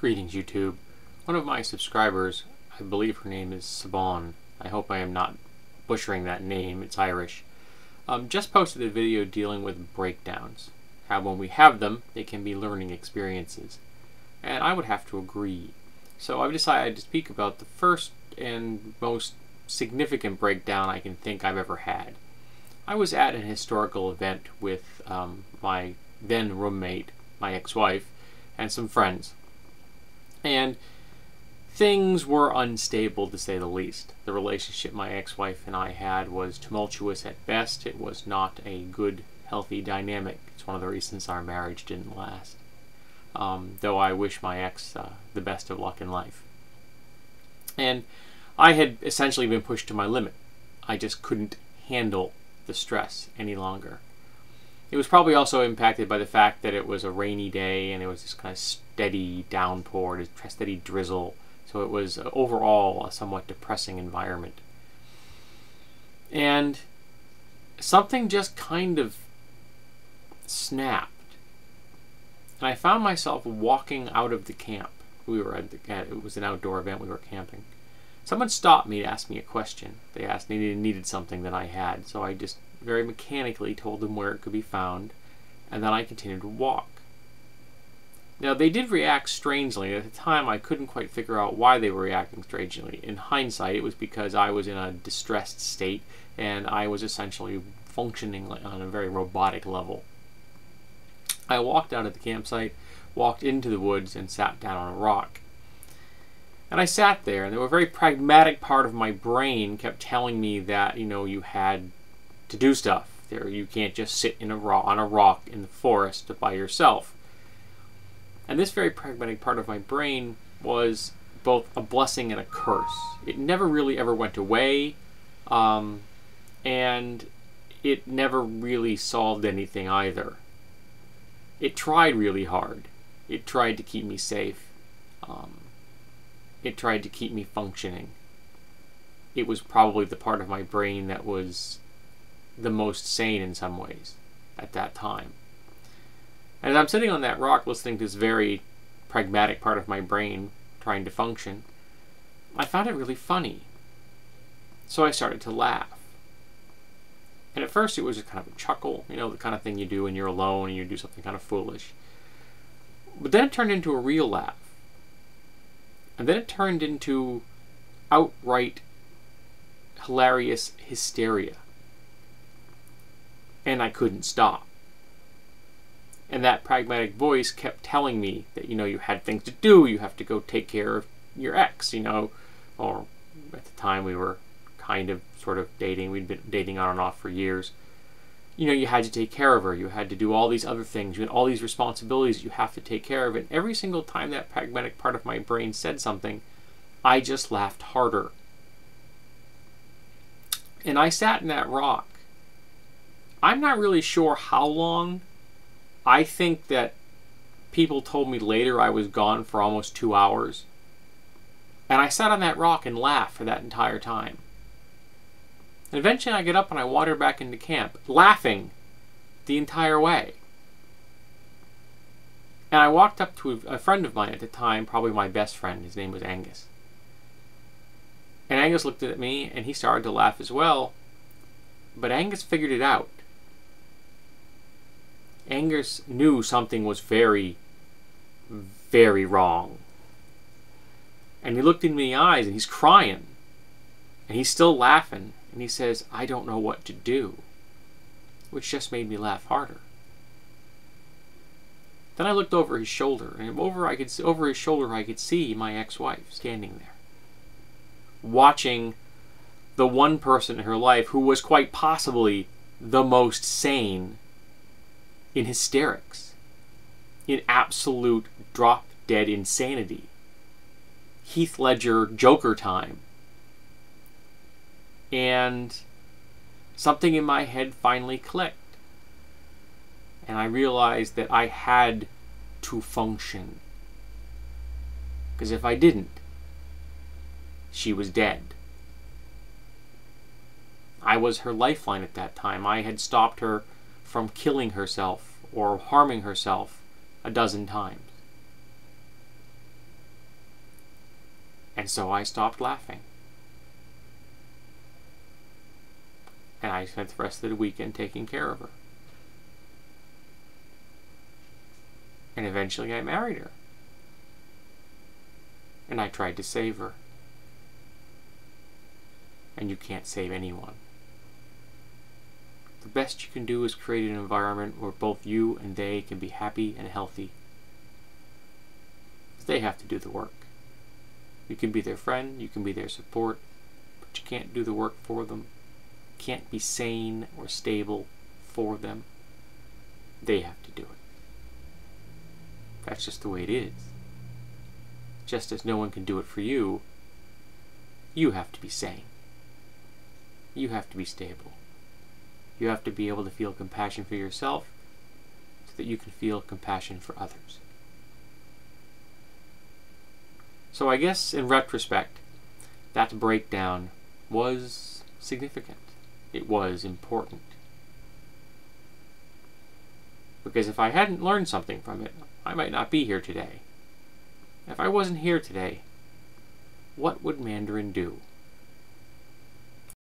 Greetings, YouTube. One of my subscribers, I believe her name is Sabon, I hope I am not butchering that name, it's Irish, just posted a video dealing with breakdowns. How when we have them, they can be learning experiences. And I would have to agree. So I've decided to speak about the first and most significant breakdown I can think I've ever had. I was at an historical event with my then roommate, my ex-wife, and some friends. And things were unstable, to say the least. The relationship my ex-wife and I had was tumultuous at best. It was not a good, healthy dynamic. It's one of the reasons our marriage didn't last. Though I wish my ex the best of luck in life. And I had essentially been pushed to my limit. I just couldn't handle the stress any longer. It was probably also impacted by the fact that it was a rainy day and it was this kind of steady downpour, a steady drizzle. So it was overall a somewhat depressing environment. And something just kind of snapped. And I found myself walking out of the camp. We were it was an outdoor event, we were camping. Someone stopped me to ask me a question. They asked me they needed something that I had, so I just very mechanically told them where it could be found, and then I continued to walk. Now, they did react strangely. At the time, I couldn't quite figure out why they were reacting strangely. In hindsight, it was because I was in a distressed state, and I was essentially functioning on a very robotic level. I walked out of the campsite, walked into the woods, and sat down on a rock. And I sat there, and there was a very pragmatic part of my brain kept telling me that, you had to do stuff. You can't just sit on a rock in the forest by yourself. And this very pragmatic part of my brain was both a blessing and a curse. It never really ever went away, and it never really solved anything either. It tried really hard. It tried to keep me safe. It tried to keep me functioning. It was probably the part of my brain that was the most sane in some ways at that time. And as I'm sitting on that rock listening to this very pragmatic part of my brain trying to function, I found it really funny. So I started to laugh. And at first it was just kind of a chuckle, the kind of thing you do when you're alone and you do something kind of foolish. But then it turned into a real laugh. And then it turned into outright hilarious hysteria. And I couldn't stop. And that pragmatic voice kept telling me that, you had things to do, you have to go take care of your ex, or at the time we were kind of sort of dating, we'd been dating on and off for years. You had to take care of her, you had to do all these other things, you had all these responsibilities you have to take care of, and every single time that pragmatic part of my brain said something, I just laughed harder. And I sat in that rock. I'm not really sure how long. I think that people told me later I was gone for almost 2 hours. And I sat on that rock and laughed for that entire time. And eventually I get up and I wander back into camp, laughing the entire way. And I walked up to a friend of mine at the time, probably my best friend. His name was Angus. And Angus looked at me and he started to laugh as well. But Angus figured it out. Angus knew something was very, very wrong. And he looked in me in the eyes and he's crying. And he's still laughing. And he says, "I don't know what to do." Which just made me laugh harder. Then I looked over his shoulder. And over his shoulder I could see my ex-wife standing there. Watching the one person in her life who was quite possibly the most sane in hysterics, in absolute drop-dead insanity. Heath Ledger Joker time. And something in my head finally clicked. And I realized that I had to function. Because if I didn't, she was dead. I was her lifeline at that time. I had stopped her from killing herself or harming herself a dozen times. And so I stopped laughing. And I spent the rest of the weekend taking care of her. And eventually I married her. And I tried to save her. And you can't save anyone. The best you can do is create an environment where both you and they can be happy and healthy. They have to do the work. You can be their friend, you can be their support, but you can't do the work for them. You can't be sane or stable for them. They have to do it. That's just the way it is. Just as no one can do it for you, you have to be sane. You have to be stable. You have to be able to feel compassion for yourself so that you can feel compassion for others. So I guess in retrospect, that breakdown was significant. It was important. Because if I hadn't learned something from it, I might not be here today. If I wasn't here today, what would Mandarin do?